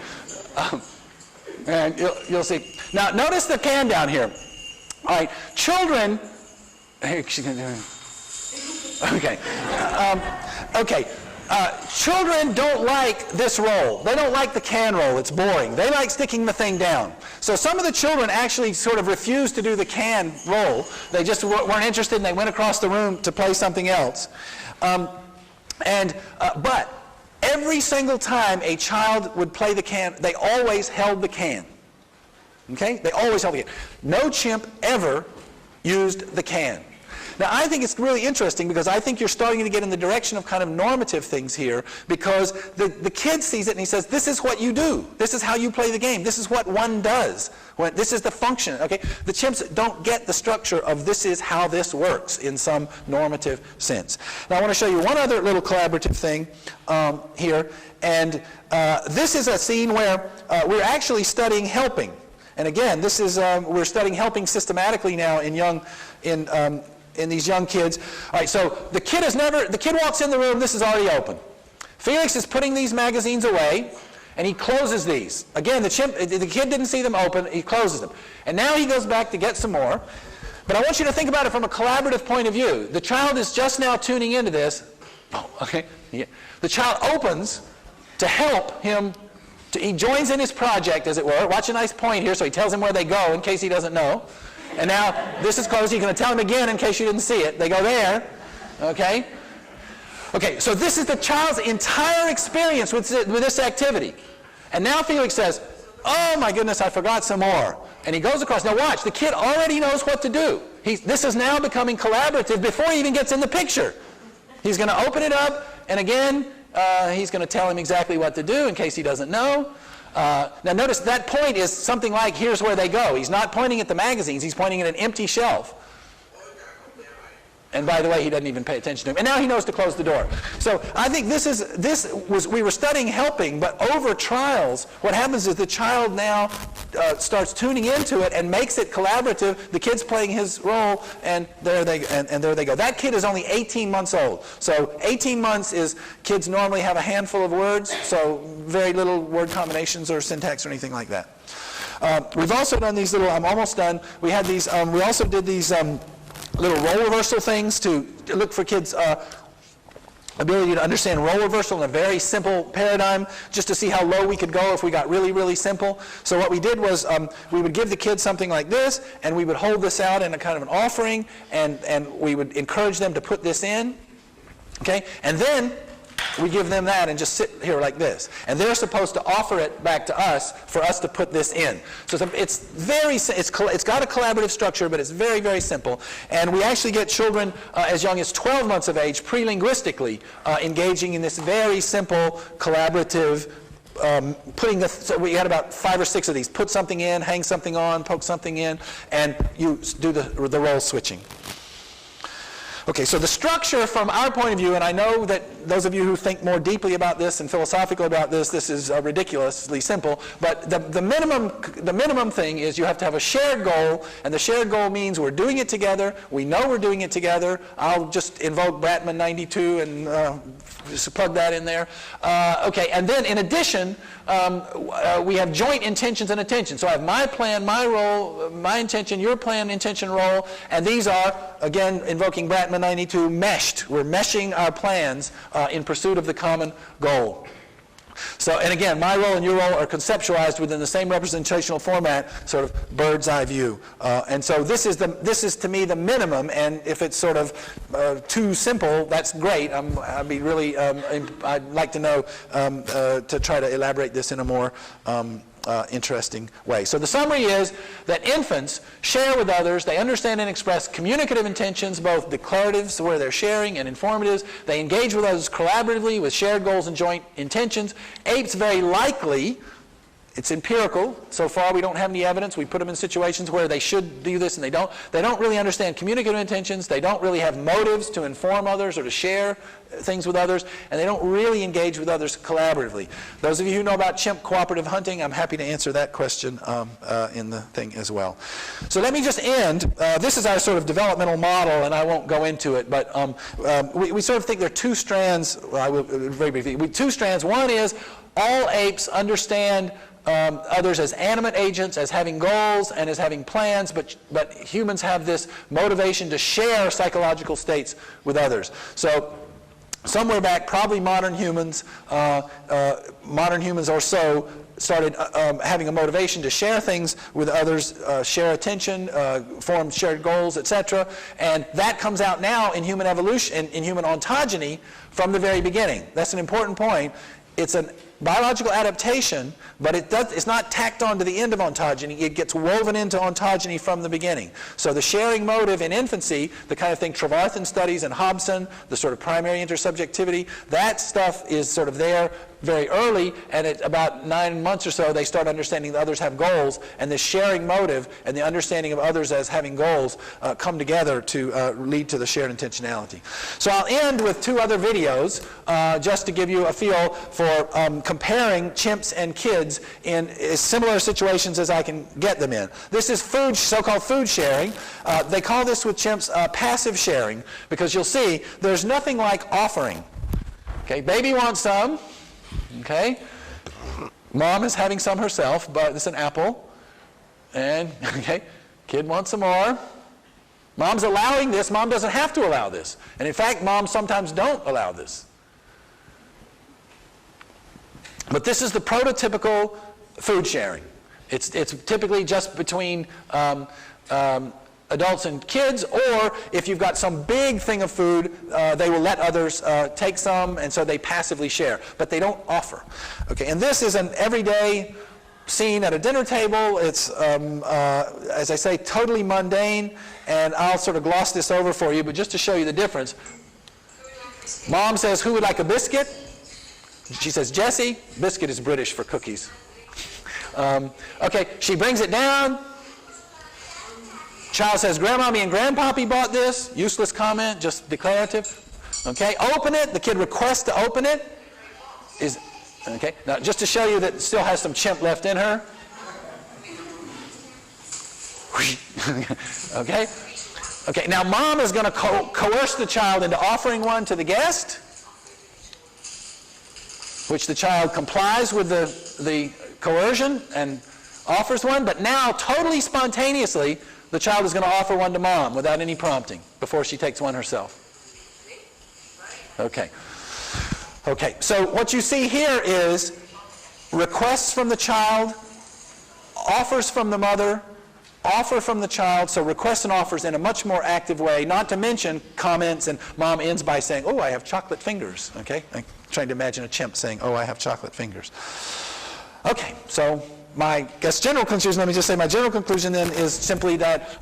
And you'll see. Now, notice the can down here. All right. Children. Okay. Okay. Children don't like this roll. They don't like the can roll. It's boring. They like sticking the thing down. So some of the children actually sort of refused to do the can roll. They just weren't interested, and they went across the room to play something else. But every single time a child would play the can, they always held the can. Okay? They always held the can. No chimp ever used the can. Now, I think it's really interesting because I think you're starting to get in the direction of kind of normative things here, because the kid sees it and he says, this is what you do. This is how you play the game. This is what one does. This is the function. Okay? The chimps don't get the structure of this is how this works in some normative sense. Now, I want to show you one other little collaborative thing here. And this is a scene where we're actually studying helping. And again, this is we're studying helping systematically now in these young kids. All right, so the kid walks in the room, this is already open. Felix is putting these magazines away, and he closes these. Again, the kid didn't see them open, he closes them. And now he goes back to get some more. But I want you to think about it from a collaborative point of view. The child is just now tuning into this. Oh, okay. Yeah. The child opens to help him. He joins in his project, as it were. Watch a nice point here, so he tells him where they go in case he doesn't know. And now this is closed. You're going to tell him again in case you didn't see it. They go there. Okay? Okay, so this is the child's entire experience with this activity. And now Felix says, oh my goodness, I forgot some more. And he goes across. Now watch, the kid already knows what to do. This is now becoming collaborative before he even gets in the picture. He's going to open it up, and again, he's going to tell him exactly what to do in case he doesn't know. Now notice that point is something like, here's where they go. He's not pointing at the magazines, he's pointing at an empty shelf. And by the way, he doesn't even pay attention to him. And now he knows to close the door. So I think we were studying helping, but over trials, what happens is the child now starts tuning into it and makes it collaborative. The kid's playing his role, and there they go. That kid is only 18 months old. So 18 months is, kids normally have a handful of words, so very little word combinations or syntax or anything like that. We've also done these little, I'm almost done. We had these, we also did these little role reversal things to look for kids' ability to understand role reversal in a very simple paradigm, just to see how low we could go if we got really, really simple. So what we did was we would give the kids something like this, and we would hold this out in a kind of an offering, and we would encourage them to put this in. Okay? And then we give them that and just sit here like this. And they're supposed to offer it back to us for us to put this in. So it's got a collaborative structure, but it's very, very simple. And we actually get children as young as 12 months of age, pre-linguistically, engaging in this very simple collaborative so we had about 5 or 6 of these. Put something in, hang something on, poke something in, and you do the role switching. Okay, so the structure from our point of view, and I know that those of you who think more deeply about this and philosophically about this is ridiculously simple, but the minimum thing is you have to have a shared goal, and the shared goal means we're doing it together, we know we're doing it together. I'll just invoke Bratman 92 and just plug that in there. Okay, and then in addition, we have joint intentions and attention. So I have my plan, my role, my intention, your plan, intention, role, and these are, again, invoking Bratman 92, meshed. We're meshing our plans in pursuit of the common goal. So, and again, my role and your role are conceptualized within the same representational format, sort of bird's eye view. And so this is to me the minimum, and if it's sort of too simple, that's great. I'd be really, I'd like to know to try to elaborate this in a more interesting way. So the summary is that infants share with others. They understand and express communicative intentions, both declaratives where they're sharing and informatives. They engage with others collaboratively with shared goals and joint intentions. Apes very likely, it's empirical. So far we don't have any evidence. We put them in situations where they should do this and they don't. They don't really understand communicative intentions. They don't really have motives to inform others or to share things with others. And they don't really engage with others collaboratively. Those of you who know about chimp cooperative hunting, I'm happy to answer that question in the thing as well. So let me just end. This is our sort of developmental model, and I won't go into it. But we sort of think there are two strands. Well, I will very briefly. Two strands. One is all apes understand others as animate agents, as having goals and as having plans, but humans have this motivation to share psychological states with others. So somewhere back, probably modern humans or so, started having a motivation to share things with others, share attention, form shared goals, etc. And that comes out now in human evolution, in human ontogeny from the very beginning. That's an important point. It's a biological adaptation, but it's not tacked on to the end of ontogeny. It gets woven into ontogeny from the beginning. So the sharing motive in infancy, the kind of thing Trevarthen studies and Hobson, the sort of primary intersubjectivity, that stuff is sort of there very early, and at about 9 months or so, they start understanding that others have goals, and the sharing motive and the understanding of others as having goals come together to lead to the shared intentionality. So I'll end with two other videos just to give you a feel for comparing chimps and kids in as similar situations as I can get them in. This is food, so-called food sharing. They call this with chimps passive sharing, because you'll see there's nothing like offering. Okay, baby wants some. Okay, mom is having some herself, but it's an apple, and okay, kid wants some more. Mom's allowing this. Mom doesn't have to allow this, and in fact, moms sometimes don't allow this. But this is the prototypical food sharing. It's typically just between adults and kids, or if you've got some big thing of food, they will let others take some, and so they passively share, but they don't offer. Okay, and this is an everyday scene at a dinner table. It's, as I say, totally mundane, and I'll sort of gloss this over for you, but just to show you the difference. Mom says, "Who would like a biscuit?" She says, "Jessie." Biscuit is British for cookies. Okay, she brings it down. Child says, "Grandmommy and Grandpappy bought this." Useless comment, just declarative. Okay, open it. The kid requests to open it. Okay, now just to show you that it still has some chimp left in her. Okay, okay. Now mom is going to coerce the child into offering one to the guest, which the child complies with the coercion and offers one. But now, totally spontaneously, the child is going to offer one to mom without any prompting before she takes one herself. Okay. Okay, so what you see here is requests from the child, offers from the mother, offer from the child, so requests and offers in a much more active way, not to mention comments, and mom ends by saying, "Oh, I have chocolate fingers." Okay, I'm trying to imagine a chimp saying, "Oh, I have chocolate fingers." Okay, so my general conclusion, let me just say my general conclusion then is simply that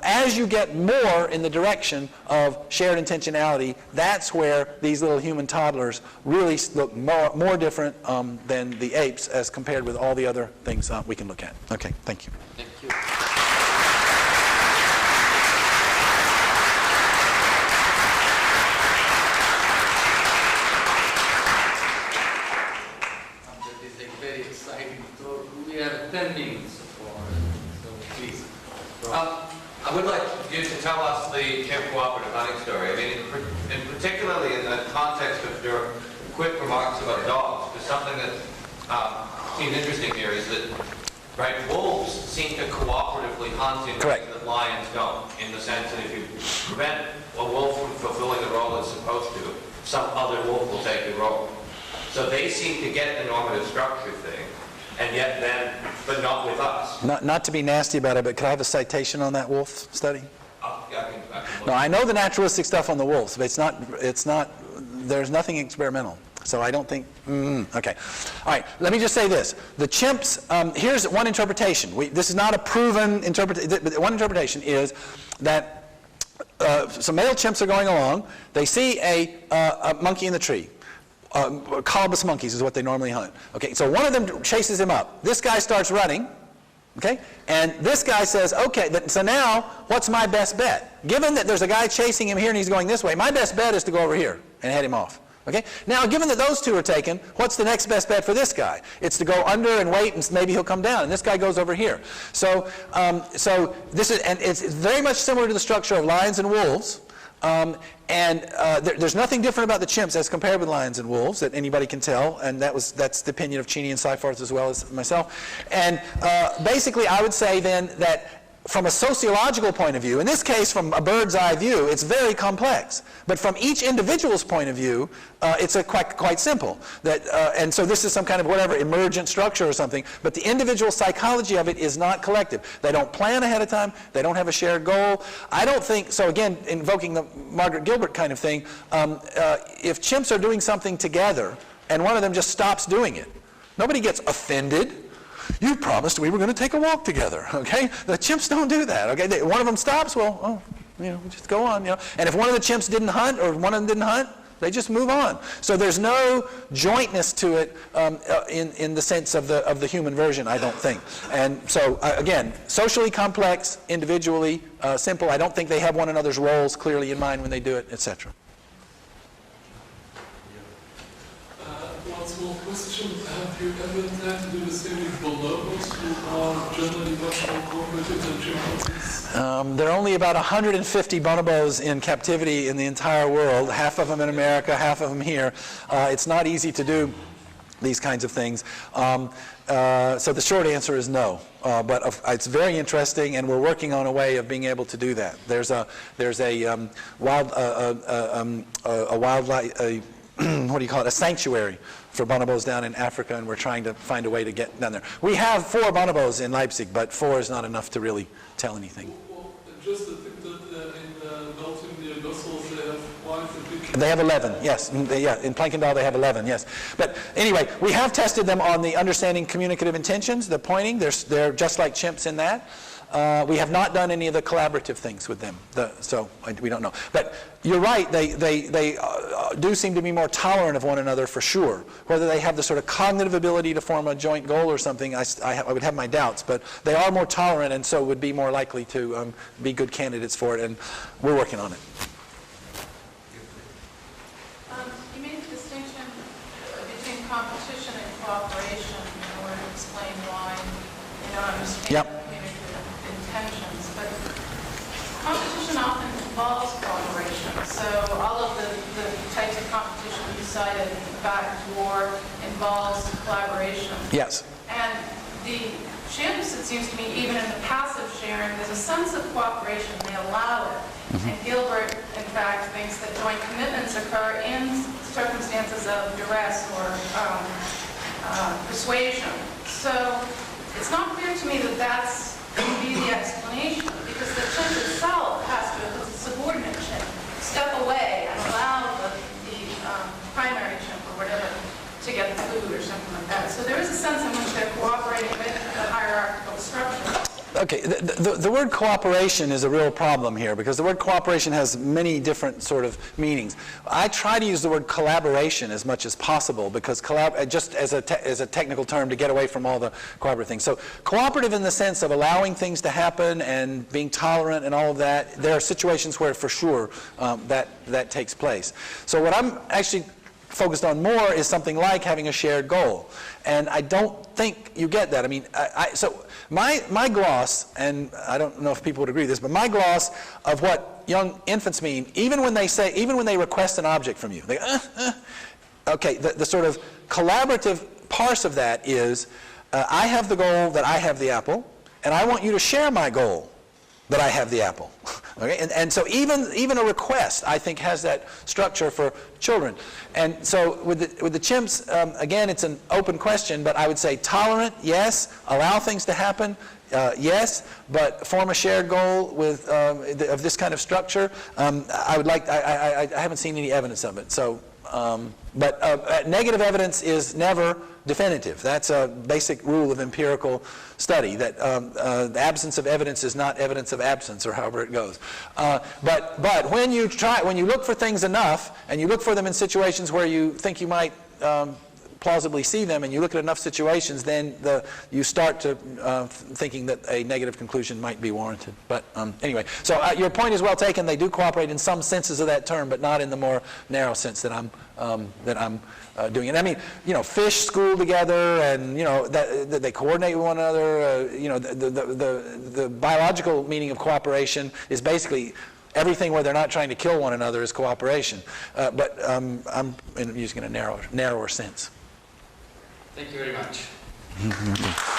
as you get more in the direction of shared intentionality, that's where these little human toddlers really look more different than the apes as compared with all the other things we can look at. Okay, thank you. Thank you. This is a very exciting talk. We have 10 minutes for so please. I would like you to tell us the chimp cooperative hunting story. I mean, and particularly in the context of your quick remarks about dogs, because something that seems interesting here is that, right, wolves seem to cooperatively hunt in ways that lions don't, in the sense that if you prevent a wolf from fulfilling the role it's supposed to, some other wolf will take the role. So they seem to get the normative structure thing, and yet then, but not with us. Not to be nasty about it, but could I have a citation on that wolf study? I can No, I know the naturalistic stuff on the wolves, but it's not. There's nothing experimental. So I don't think, okay. All right, let me just say this. The chimps, here's one interpretation. This is not a proven interpretation, but one interpretation is that some male chimps are going along. They see a monkey in the tree. Colobus monkeys is what they normally hunt. Okay, so one of them chases him up. This guy starts running. Okay, and this guy says, okay, so now what's my best bet? Given that there's a guy chasing him here and he's going this way, my best bet is to go over here and head him off. Okay? Now, given that those two are taken, what's the next best bet for this guy? It's to go under and wait, and maybe he'll come down. And this guy goes over here. So this is, and it's very much similar to the structure of lions and wolves. There's nothing different about the chimps as compared with lions and wolves that anybody can tell, and that's the opinion of Cheney and Seyfarth as well as myself. And basically, I would say then that from a sociological point of view, in this case from a bird's eye view, it's very complex. But from each individual's point of view, it's quite simple. And so this is some kind of whatever emergent structure or something, but the individual psychology of it is not collective. They don't plan ahead of time. They don't have a shared goal. I don't think, so again, invoking the Margaret Gilbert kind of thing, if chimps are doing something together and one of them just stops doing it, nobody gets offended. You promised we were going to take a walk together, okay? The chimps don't do that, okay? One of them stops, well, just go on, And if one of the chimps didn't hunt or one of them didn't hunt, they just move on. So there's no jointness to it in the sense of the human version, I don't think. And so, again, socially complex, individually simple. I don't think they have one another's roles clearly in mind when they do it, etc. One small question. Have you ever tried to do the same with bonobos who are generally much more cooperative than chimpanzees? There are only about 150 bonobos in captivity in the entire world, half of them in America, half of them here. It's not easy to do these kinds of things. So the short answer is no. But it's very interesting, and we're working on a way of being able to do that. There's a wildlife, what do you call it, a sanctuary for bonobos down in Africa, and we're trying to find a way to get down there. We have 4 bonobos in Leipzig, but 4 is not enough to really tell anything. Well, just to think that in Belgium, the Brussels, they have quite a big... They have 11, yes. In Plankendahl they have 11, yes. But anyway, we have tested them on the understanding communicative intentions, the pointing. They're just like chimps in that. We have not done any of the collaborative things with them, so we don't know. But you're right, they do seem to be more tolerant of one another for sure. Whether they have the sort of cognitive ability to form a joint goal or something, I would have my doubts, but they are more tolerant and so would be more likely to be good candidates for it, and we're working on it. You made the distinction between competition and cooperation in order to explain why you don't understand. Yep. Intentions, but competition often involves cooperation. So all of the types of competition you cited, back war, involves collaboration. Yes. And the chimps, it seems to me, even in the passive sharing, there's a sense of cooperation. They allow it. Mm-hmm. And Gilbert, in fact, thinks that joint commitments occur in circumstances of duress or persuasion. So it's not clear to me that that's can be the explanation, because the chimp itself has to, as a subordinate chimp, step away and allow the primary chimp or whatever to get the food or something like that. So there is a sense in which they're cooperating with the hierarchical structure. Okay, the word cooperation is a real problem here, because the word cooperation has many different sort of meanings. I try to use the word collaboration as much as possible, because just as a technical term to get away from all the cooperative things. So cooperative in the sense of allowing things to happen and being tolerant and all of that. There are situations where for sure that takes place. So what I'm actually focused on more is something like having a shared goal. And I don't think you get that. I mean, so my gloss, and I don't know if people would agree with this, but my gloss of what young infants mean, even when they request an object from you, they okay, the sort of collaborative parse of that is, I have the goal that I have the apple, and I want you to share my goal that I have the apple. Okay? And so even a request, I think, has that structure for children. And so with the chimps, again, it's an open question, but I would say tolerant, yes. Allow things to happen, yes. But form a shared goal with of this kind of structure. I haven't seen any evidence of it. So But negative evidence is never definitive. That's a basic rule of empirical study, that the absence of evidence is not evidence of absence, or however it goes. But when you look for things enough, and you look for them in situations where you think you might plausibly see them, and you look at enough situations, then you start to thinking that a negative conclusion might be warranted. But anyway, so your point is well taken. They do cooperate in some senses of that term, but not in the more narrow sense that I'm doing it. I mean, fish school together, and that they coordinate with one another. The biological meaning of cooperation is basically everything where they're not trying to kill one another is cooperation. But I'm using it in a narrower sense. Thank you very much.